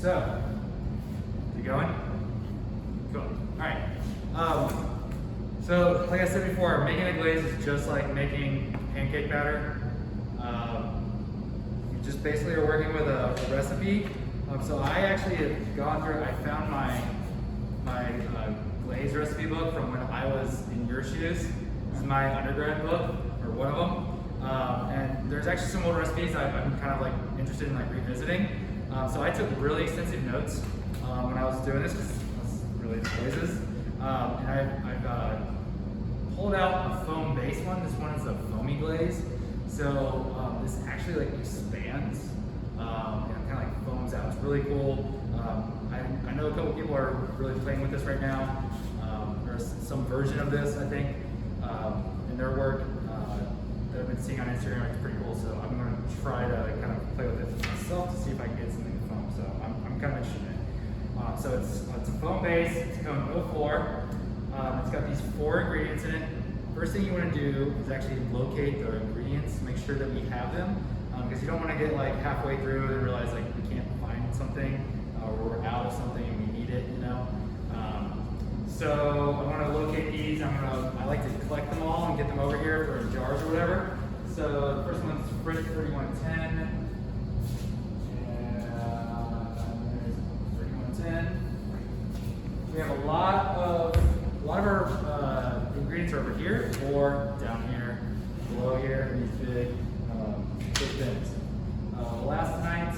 so, is it going? Cool. All right. So, like I said before, making a glaze is just like making pancake batter. You just basically are working with a recipe. So I actually have gone through, I found my glaze recipe book from when I was in your shoes. This is my undergrad book, or one of them. And there's actually some old recipes I'm kind of like interested in like revisiting. So I took really extensive notes when I was doing this because I was really into glazes. And I've pulled out a foam base one. This one is a foamy glaze. So this actually like expands and kind of like foams out. It's really cool. I know a couple people are really playing with this right now. There's some version of this, I think, in their work that I've been seeing on Instagram. It's pretty cool. So I'm going to try to kind of play with it myself to see if I can get something to foam. So I'm kind of interested in it. So it's a foam base. It's cone 04. It's got these 4 ingredients in it. First thing you want to do is actually locate the ingredients, make sure that we have them, because you don't want to get like halfway through and realize like we can't find something or we're out of something and we need it, you know. So I want to locate these. I like to collect them all and get them over here for jars or whatever. So the first one's Fridge 3110. And there's 3110. We have a lot of our ingredients are over here or down here, below here in these big bins. Last night,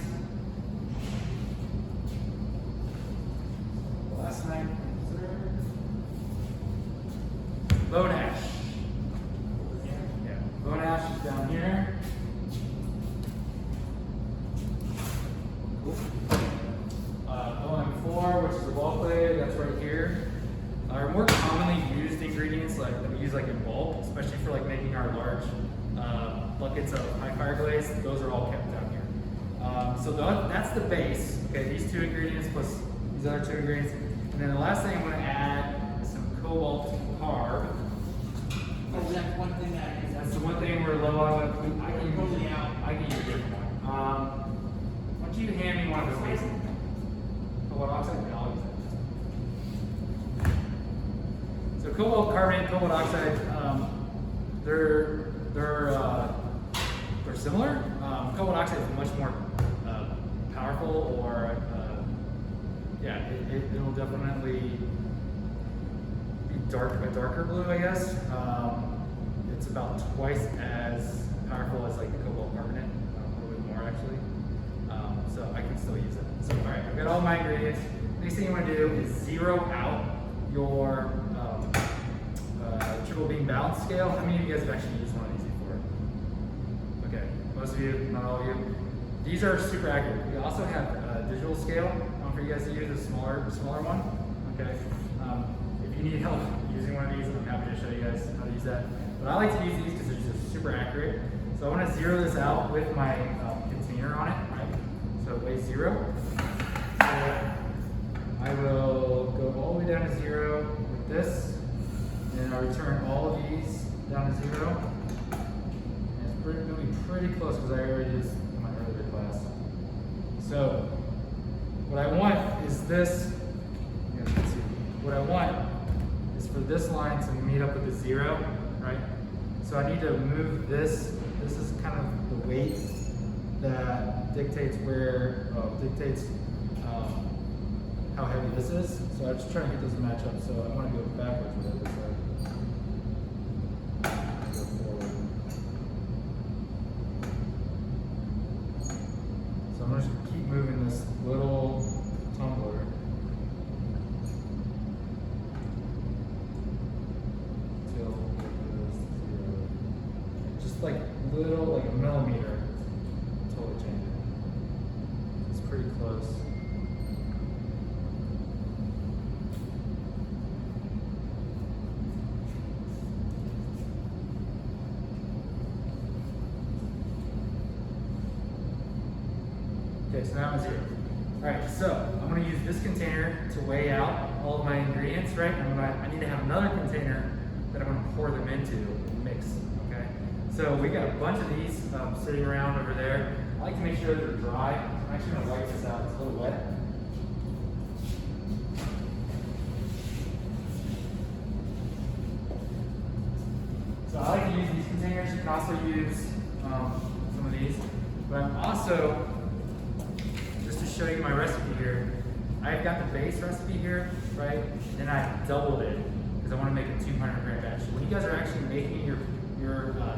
bone ash. Yeah, bone ash is down here. Cool. Bone M4, which is the ball clay, that's right here. Our more commonly used ingredients like that we use like in bulk, especially for like making our large buckets of high fire glaze, those are all kept down here. So that's the base. Okay, these 2 ingredients plus these other 2 ingredients. And then the last thing I'm going to add is some cobalt carb. Oh, that's one thing that is. That's the one thing we're low on. I can use a different one. Why don't you hand me one of those bases? Cobalt oxide? I'll use it. So cobalt carbonate, cobalt oxide, they're similar. Cobalt oxide is much more powerful, or yeah, it'll definitely be a darker blue, I guess. It's about twice as powerful as like the cobalt carbonate, a little bit more actually. So I can still use it. So all right, I've got all my ingredients. Next thing you want to do is zero out your triple beam balance scale. How many of you guys have actually used one of these before? Okay, most of you, not all of you. These are super accurate. We also have a digital scale for you guys to use, a smaller one. Okay. If you need help using one of these, I'm happy to show you guys how to use that. But I like to use these because they're just super accurate. So I want to zero this out with my container on it, right? So it weighs 0. So I will go all the way down to 0 with this, and I'll return all of these down to 0. And it's going to be pretty close because I already used in my earlier class. So what I want is this. What I want is for this line to meet up with the 0, right? So I need to move this. This is kind of the weight that dictates how heavy this is. So I'm just trying to get those to match up. So I want to go backwards with it this way. Go forward. So I'm going to keep moving this little tumbler. Till it goes 0. Just like little, like a millimeter. Totally change it. It's pretty close. Okay, so now I'm 0. Alright, so I'm going to use this container to weigh out all of my ingredients, right? I need to have another container that I'm going to pour them into and mix, okay? So we got a bunch of these sitting around over there. I like to make sure they're dry. I'm actually going to wipe this out. It's a little wet. can also use some of these, but I'm also, just to show you my recipe here, I've got the base recipe here, right? And I doubled it because I want to make a 200 gram batch. So when you guys are actually making your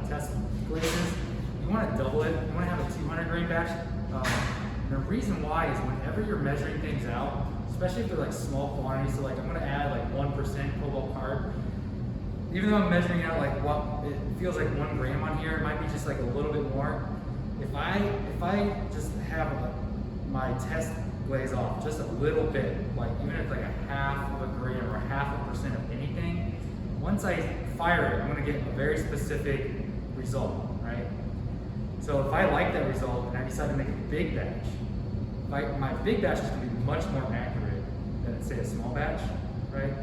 test glazes, you want to double it. You want to have a 200 gram batch. And the reason why is whenever you're measuring things out, especially if they're like small quantities, so like I'm going to add like 1% cobalt carb. Even though I'm measuring out like what it feels like 1 gram on here, it might be just like a little bit more. If I just have my test glaze off just a little bit, like even if like a half of a gram or 0.5% of anything, once I fire it, I'm going to get a very specific result, right? So if I like that result and I decide to make a big batch, my big batch is going to be much more accurate than say a small batch, right?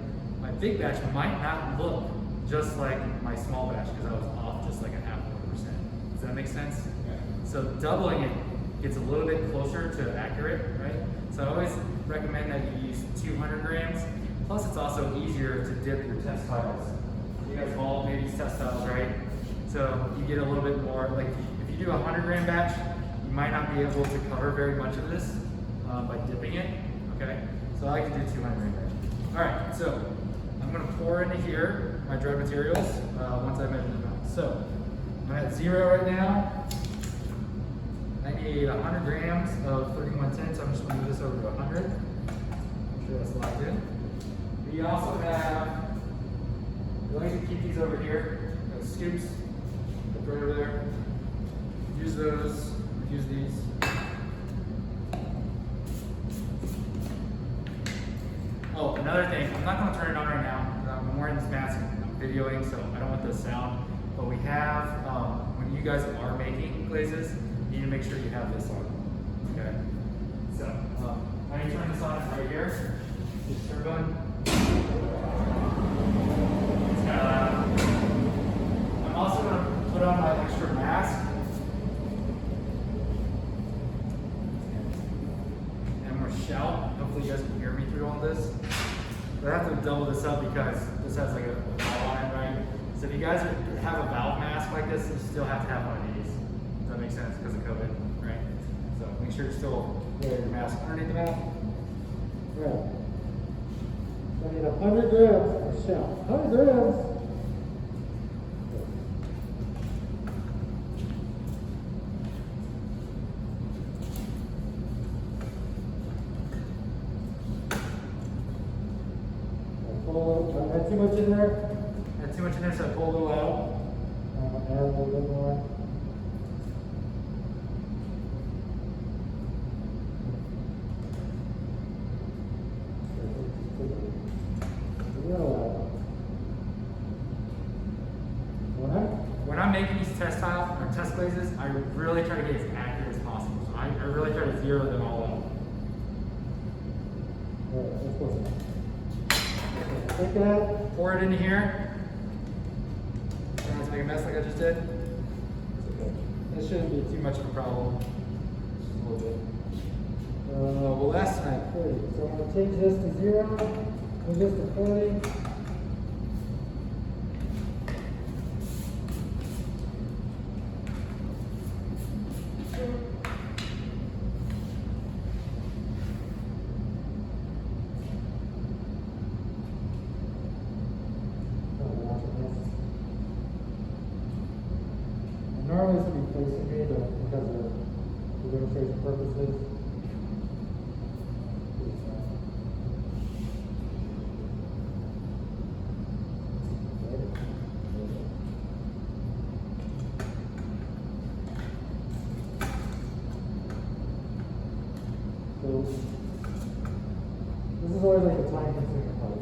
My big batch might not look just like my small batch because I was off just like a 0.5%. Does that make sense? Yeah. So doubling it gets a little bit closer to accurate, right? So I always recommend that you use 200 grams. Plus it's also easier to dip your test tiles. You guys have all made these test tiles, right? So you get a little bit more, like if you do a 100 gram batch, you might not be able to cover very much of this by dipping it, okay? So I like to do 200 gram batch. All right, so I'm gonna pour into here my dry materials once I measure them out. So I'm at 0 right now. I need 100 grams of 3110, so I'm just gonna move this over to 100. Make sure that's locked in. We also have, we like to keep these over here, those scoops, right over there. Use those, use these. Oh, another thing, I'm not gonna turn it on right now. I'm wearing this mask and I'm videoing, so I don't want the sound. But we have, when you guys are making glazes, you need to make sure you have this on, okay? So, I'm gonna turn this on right here. Just turn on. I'm also gonna put on my extra mask. And I'm gonna shout. Hopefully you guys can hear me through all this. But I have to double this up because this has like a valve on it, right? So if you guys have a valve mask like this, you still have to have one of these. Does that make sense? Because of COVID, right? So make sure you still wear your mask underneath the valve. Right. I need 100 grams of shell. 100 grams. I had too much in there. I had too much in there, so I pull a little out. Add a little bit more. When I'm making these test tile or test glazes, I really try to get as accurate as possible. So I really try to zero them all out. Take that. Pour it into here. Try not to make a mess like I just did. That shouldn't be too much of a problem. Just a little bit. Well, last time. 40. So I'm going to change this to 0, move this to 40. Normally this would be placing me, but because of demonstration purposes. So this is always like a time consuming part.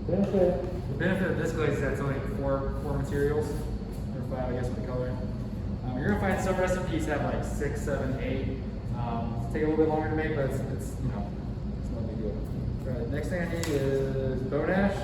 The benefit of this glaze is that it's only four materials, or 5, I guess, with the color. You're gonna find some recipes have like 6, 7, 8. Take a little bit longer to make, but it's you know, it's not a big deal. All right, next thing I need is bone ash.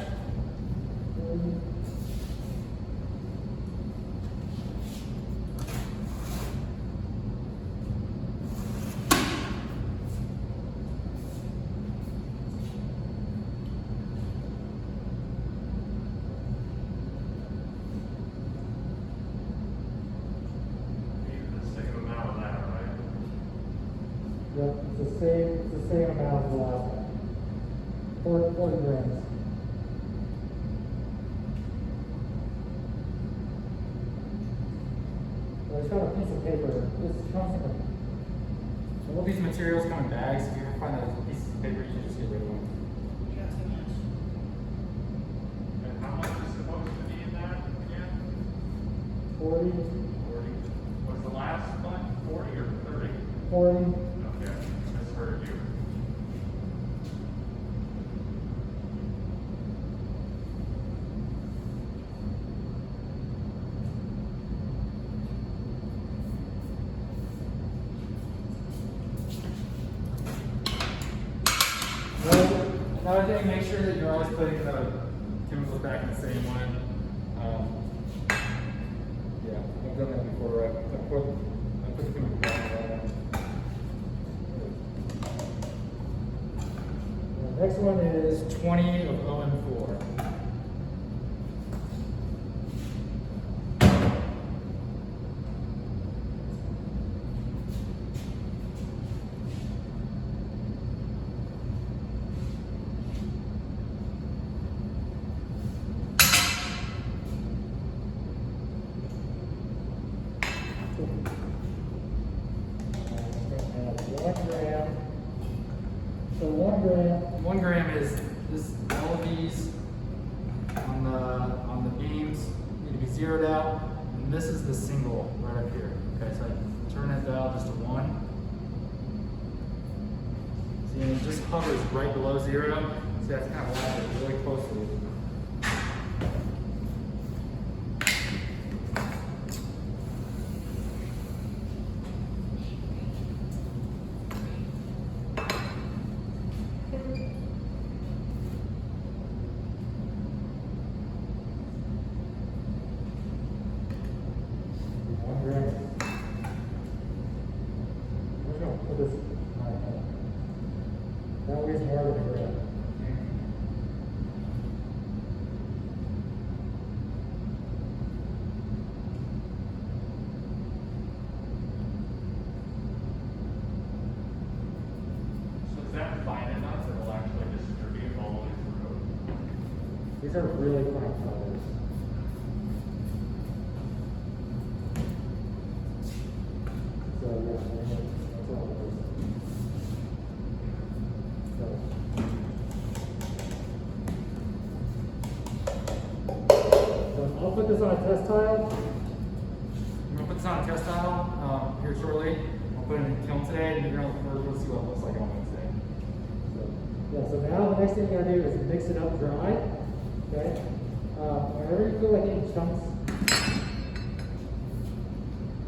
same amount as the last one. 40 grams. So it's got a piece of paper. This comes in a. So all these materials come in bags. If you ever find those pieces of paper, you can just get rid of them. You got too much. And how much is supposed to be in that again? 40, 40. Was the last one 40 or 30? 40. Okay, misheard you. Another thing, make sure that you're always putting the chemicals back in the same one. Yeah, I've done that before, right? I put the chemical back in the right one. The next one is 20 of OM4. and 1 gram. So 1 gram. 1 gram is this. All of these on the beams need to be zeroed out, and this is the single right up here. Okay, so I turn that dial just to 1. See, and it just hovers right below 0. So that's kind of line it really closely. That weighs more than a gram. So is that fine enough that it'll actually distribute all the way through? These are really fine powders. So yeah, that's all it is. So I'll put this on a test tile. I'm gonna put this on a test tile here shortly. I'll put it in the kiln today, and we're gonna see what it looks like on Wednesday. Yeah, so now the next thing you gotta do is mix it up dry. Okay? Whenever you feel like any chunks,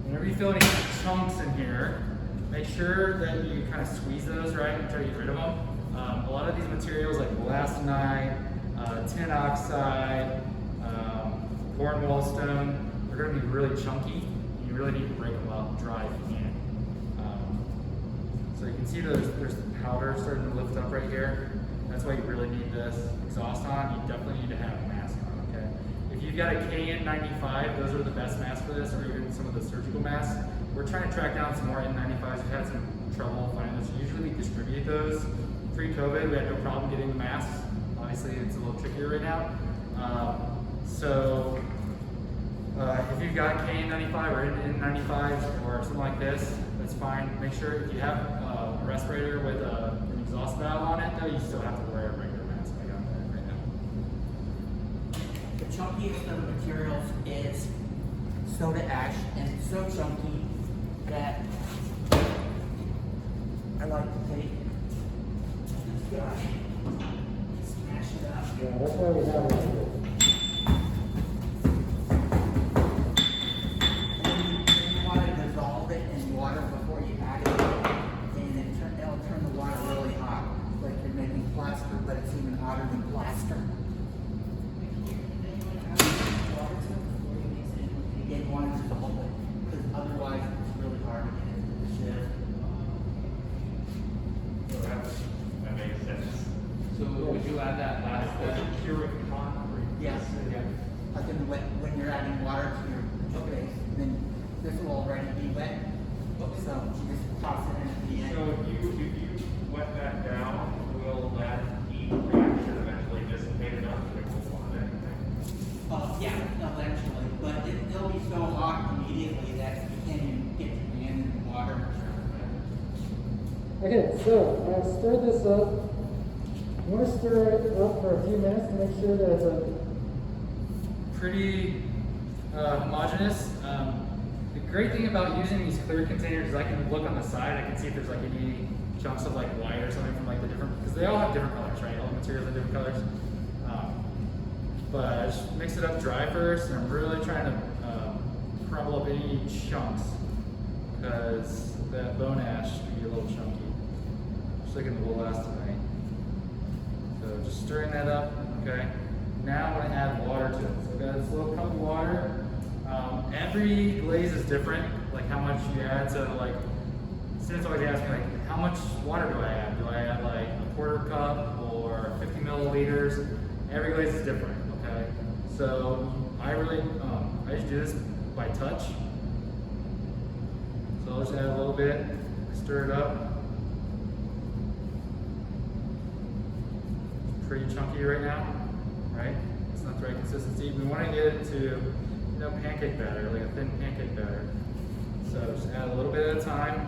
Whenever you feel any chunks in here, make sure that you kind of squeeze those, right, and try to get rid of them. A lot of these materials like elastonite, tin oxide, cornwall stone, they're going to be really chunky. You really need to break them up dry if you can. So you can see there's powder starting to lift up right here. That's why you really need this exhaust on. You definitely need to have a mask on, okay? If you've got a KN95, those are the best masks for this, or even some of the surgical masks. We're trying to track down some more N95s. We've had some trouble finding those. Usually we distribute those. Pre-COVID, we had no problem getting the masks. Obviously, it's a little trickier right now. If you've got KN95 or N95 or something like this, that's fine. Make sure if you have a respirator with an exhaust valve on it, though, you still have to wear a regular mask. I got that right now. The chunkiest of the materials is soda ash, and it's so chunky that I like to take this guy, smash it up. yeah, that's why we have it here. And you want to dissolve it in water before you add it, and it'll turn the water really hot, like you're making plaster, but it's even hotter than plaster. Again, you want to dissolve it, because otherwise it's really hard to get into the shift. So that makes sense. So would you add that last step? Curing concrete. Yes. Yeah. Like when you're adding water to your base, then this will already be wet. So you just toss it in at the end. So if you wet that Okay, so I've stirred this up. You want to stir it up for a few minutes to make sure that it's a Pretty homogeneous. The great thing about using these clear containers is I can look on the side. I can see if there's like any chunks of like white or something from like the different, because they all have different colors, right? All the materials have different colors. But I just mix it up dry first, and I'm really trying to crumble up any chunks because that bone ash can be a little chunky. Just like it will last tonight. So just stirring that up, okay? Now I'm gonna add water to it. So I've got this little cup of water. Every glaze is different, like how much you add. So like, students always ask me like, how much water do I add? Do I add like a quarter cup or 50 milliliters? Every glaze is different, okay? So I just do this by touch. So I'll just add a little bit, stir it up. Pretty chunky right now, right? It's not the right consistency. We want to get it to, pancake batter, like a thin pancake batter. So just add a little bit at a time.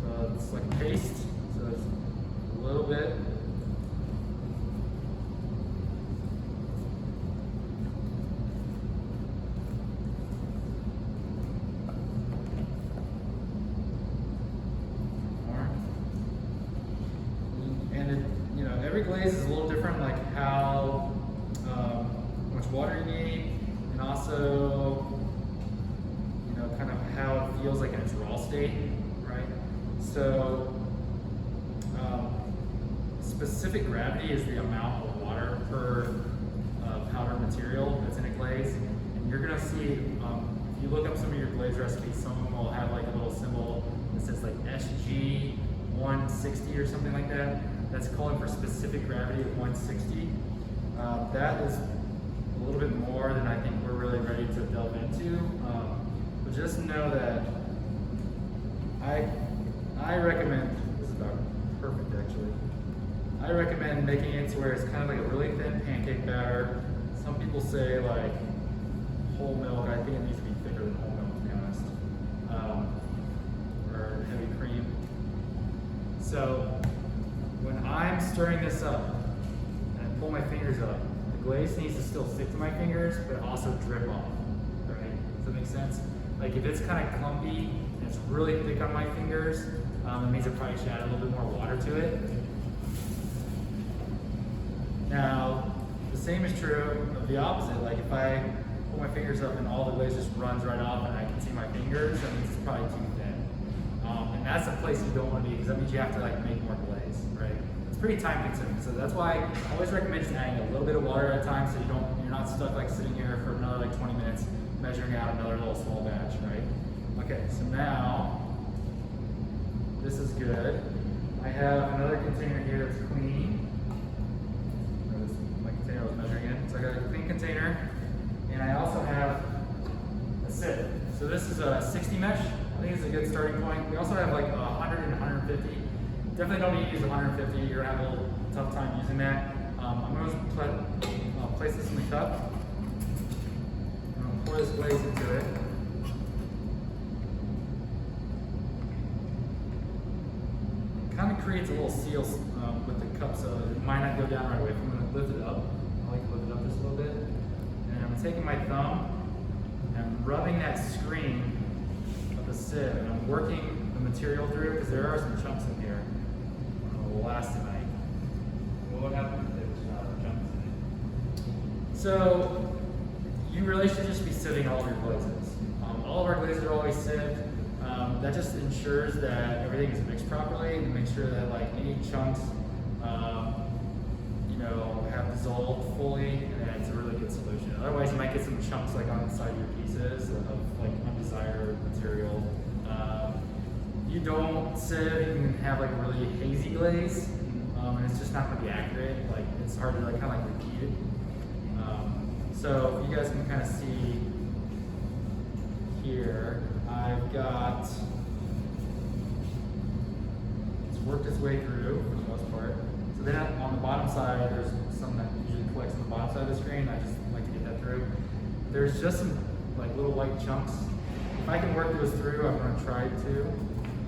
So it's like a paste. So it's a little bit. Every glaze is a little different, like how much water you need, and also, kind of how it feels like in its raw state, right? So, specific gravity is the amount of water per powder material that's in a glaze, and you're gonna see, if you look up some of your glaze recipes, some of them will have like a little symbol that says like SG 160 or something like that. That's calling for specific gravity of 160. That is a little bit more than I think we're really ready to delve into. But just know that I recommend, this is about perfect actually, I recommend making it to where it's kind of like a really thin pancake batter. Some people say like whole milk. I think it needs to be thicker than whole milk, to be honest. Or heavy cream. So when I'm stirring this up and I pull my fingers up, the glaze needs to still stick to my fingers, but also drip off, right? Does that make sense? Like if it's kind of clumpy and it's really thick on my fingers, it means I probably should add a little bit more water to it. Now, the same is true of the opposite. Like if I pull my fingers up and all the glaze just runs right off and I can see my fingers, that means it's probably too thin. And that's a place you don't want to be, because that means you have to like make more glaze, right? It's pretty time consuming. So that's why I always recommend just adding a little bit of water at a time, so you're not stuck like sitting here for another like 20 minutes measuring out another little small batch, right? Okay, so now this is good. I have another container here that's clean. This is my container I was measuring in. So I got a clean container, and I also have a sieve. So this is a 60 mesh. I think it's a good starting point. We also have like 100 and 150. Definitely don't need to use 150. You're gonna have a little tough time using that. I'm gonna place this in the cup. I'm gonna pour this glaze into it. It kind of creates a little seal with the cup, so it might not go down right away. I'm gonna lift it up. I like to lift it up just a little bit. And I'm taking my thumb and I'm rubbing that screen the sieve, and I'm working the material through, because there are some chunks in here that will last tonight. What happens if there's chunks in it? So you really should just be sieving all of your glazes. All of our glazes are always sieved. That just ensures that everything is mixed properly, and makes sure that like any chunks have dissolved fully, and it's a really good solution. Otherwise you might get some chunks like on the side of your pieces of like undesired material. You don't sieve, you can have like a really hazy glaze, and it's just not going to be accurate. Like it's hard to like kind of like repeat it. So you guys can kind of see here, I've got, it's worked its way through for the most part. So then on the bottom side, there's some that usually collects on the bottom side of the screen. I just like to get that through. there's just some like little white chunks. If I can work those through, I'm going to try to.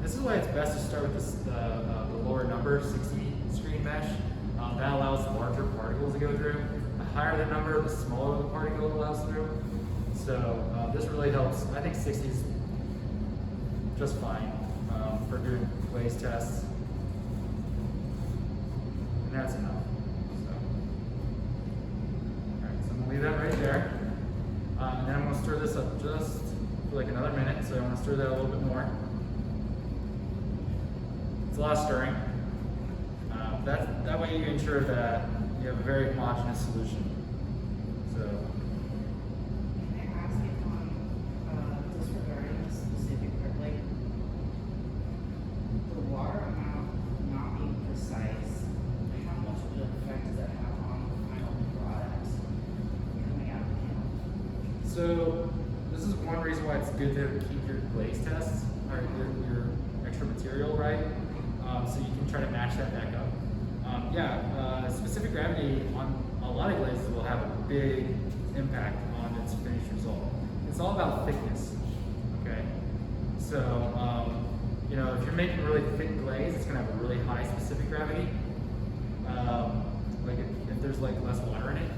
This is why it's best to start with this, the lower number, 60 screen mesh. That allows larger particles to go through. The higher the number, the smaller the particle it allows through. So this really helps. I think 60 is just fine for doing glaze tests. And that's enough. So, all right, so I'm gonna leave that right there. And then I'm gonna stir this up just for like another minute. So I want to stir that a little bit more. It's a lot of stirring. That way you ensure that you have a very homogeneous solution. So. Can I ask if disregarding the specific, like, the water amount not being precise, how much of an effect does that have on the final product coming out of the panel? So this is one reason why it's good to keep your glaze tests or your extra material right, so you can try to match that back up. Specific gravity on a lot of glazes will have a big impact on its finished result. It's all about thickness, okay? So, if you're making really thick glaze, it's gonna have a really high specific gravity. Like if there's like less water in it,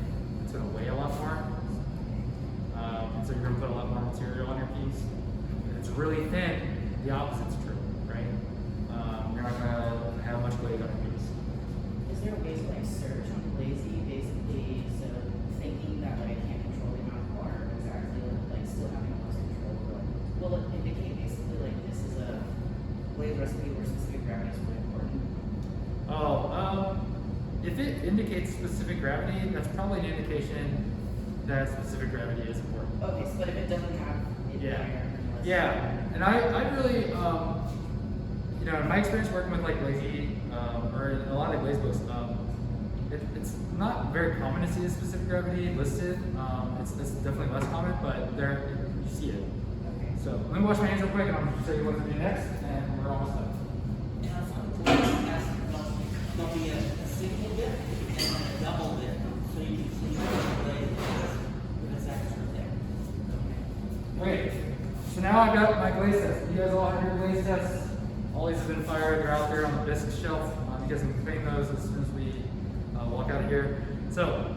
it's gonna weigh a lot more. And so you're gonna put a lot more material on your piece. If it's really thin, the opposite's true, right? You're not gonna have much glaze on your piece. Is there a way to like search on GLAZE basically instead of thinking that like I can't control the amount of water exactly, like still having most control over like, will it indicate basically like this is a glaze recipe where specific gravity is really important? If it indicates specific gravity, that's probably an indication that specific gravity is important. Okay, so but if it doesn't have it Yeah. there, then let's And I really, in my experience working with like GLAZE, or in a lot of glaze books, it's not very common to see a specific gravity listed. It's definitely less common, but there you see it. Okay. So let me wash my hands real quick, and I'm gonna show you what to do next, and we're almost done. And I was going to ask about, there'll be a single bit and then a double bit, so you can see the glaze with its extra there. Okay. Great. So now I've got my glaze test. You guys all have your glaze tests. All these have been fired. They're out there on the bisque shelf. You guys can clean those as soon as we walk out of here. So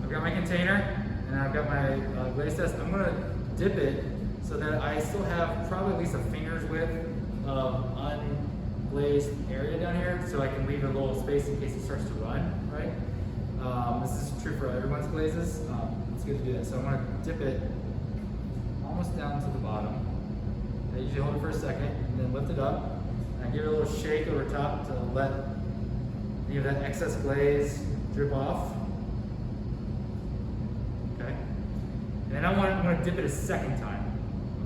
I've got my container and I've got my glaze test. I'm going to dip it so that I still have probably at least a finger's width of unglazed area down here, so I can leave a little space in case it starts to run, right? This is true for everyone's glazes. It's good to do that. So I'm going to dip it almost down to the bottom. I usually hold it for a second and then lift it up. And I give it a little shake over top to let that excess glaze drip off. Okay. And then I'm going to dip it a second time.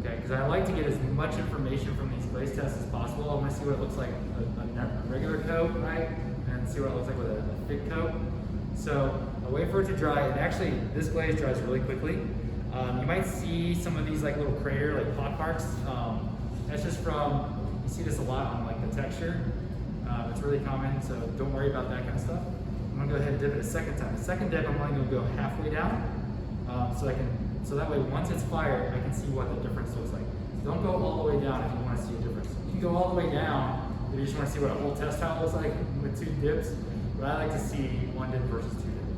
Okay, because I like to get as much information from these glaze tests as possible. I want to see what it looks like a regular coat, right? And see what it looks like with a thick coat. So I wait for it to dry, and actually this glaze dries really quickly. You might see some of these like little crater, like pot marks. That's just from, you see this a lot on like the texture. It's really common, so don't worry about that kind of stuff. I'm gonna go ahead and dip it a second time. The second dip, I'm only gonna go halfway down, so that way once it's fired, I can see what the difference looks like. Don't go all the way down if you want to see a difference. You can go all the way down if you just want to see what a whole test tile looks like with 2 dips, but I like to see 1 dip versus 2 dips.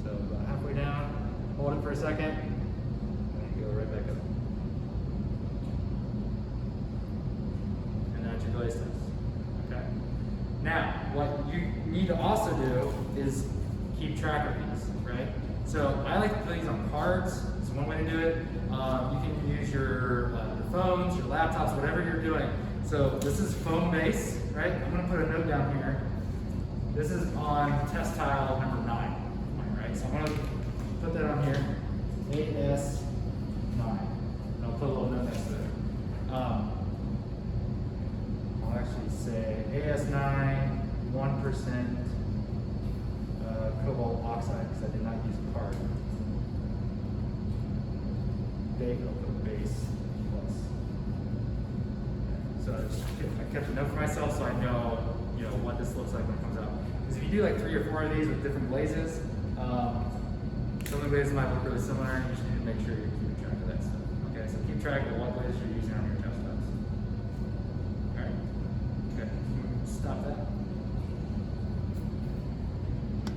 So about halfway down, hold it for a second, and go right back up. And that's your glaze test. Okay. Now, what you need to also do is keep track of these, right? So I like to put these on cards. It's one way to do it. You can use your phones, your laptops, whatever you're doing. So this is foam base, right? I'm gonna put a note down here. This is on test tile number 9, right? So I'm gonna put that on here, AS9. And I'll put a little note next to it. I'll actually say AS9, 1% cobalt oxide, because I did not use a card. Big, I'll put base plus. So I kept a note for myself so I know, what this looks like when it comes out. Because if you do like 3 or 4 of these with different glazes, some of them glazes might look really similar, and you just need to make sure you're keeping track of that stuff. Okay, so keep track of what glazes you're using on your test beds. Alright? Okay, stop that.